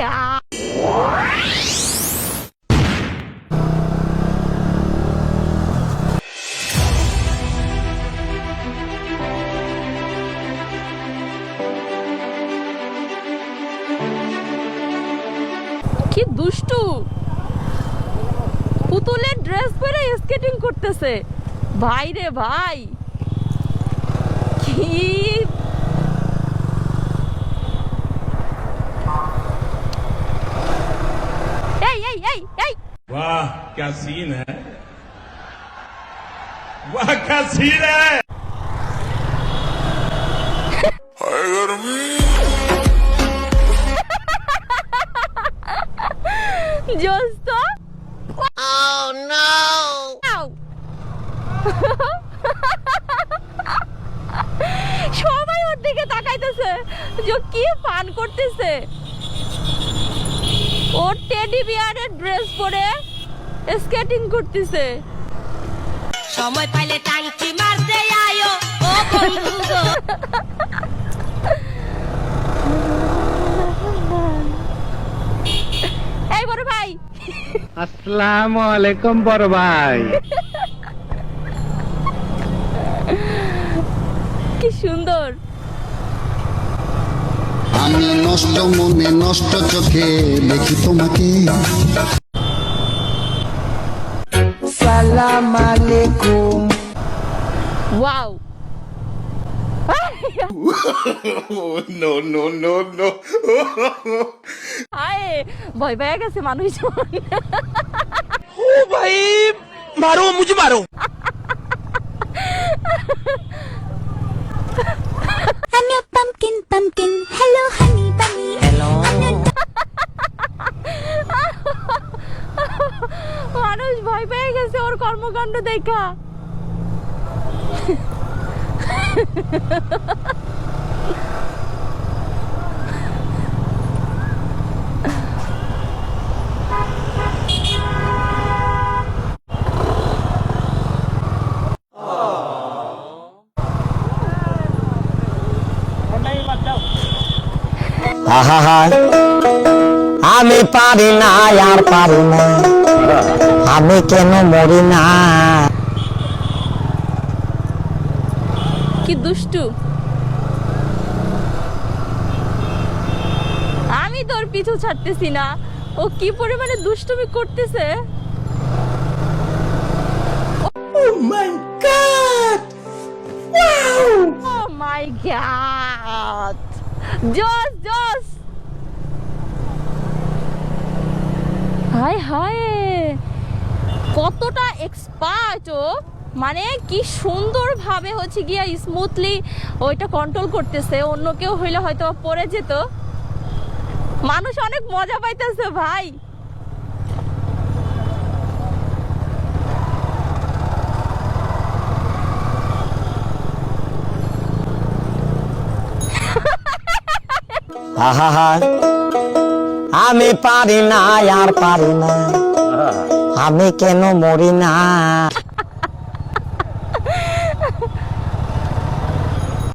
god! কি দুষ্টু, পুতুলের ড্রেস পরে স্কেটিং করতেছে। ভাই রে ভাই, কি এই এই এই এই वाह क्या सीन है, वाह क्या सीन है। জোস তো। Oh no! আউ। সবাই ওর দিকে তাকাইতেছে যে কি ফান করতেছে। ওর টেডি বিয়ারের ড্রেস পরে স্কেটিং করতেছে। সময় পাইলে টাঙ্কি মারতে আয়ো ও বন্ধু গো। এই বড় ভাই, আসসালামু আলাইকুম বড় ভাই। কি সুন্দর। আমি নষ্ট মনে নষ্ট চোখে দেখি তোমাকে। সালাম আলাইকুম। Wow. No no no no. হায়, ভয় পেয়ে গেছে মানুষজন। भाई मारो मुझे मारो। I'm your pumpkin, pumpkin. Hello, honey bunny. Hello. মানুষ ভয় পেয়ে গেছে ওর কর্মকাণ্ড দেখা। আমি পারি না আর পারি না, আমি কেন মরি না। কি দুষ্টু। আমি তোর পিছু ছাড়তেছি না, ও কি পরিমাণে দুষ্টুমি করতেছে। Oh my god! Wow! Oh my god! জোস জোস। হায় হায়, কতটা এক্সপার্ট ও, মানে কি সুন্দর ভাবে হচ্ছে গিয়া স্মুথলি ওইটা কন্ট্রোল করতেছে। অন্য কেউ হইলে হয়তো পড়ে যেত। মানুষ অনেক মজা পাইতেছে ভাই। আমি পারি না আর পারি না, আমি কেন মরি না।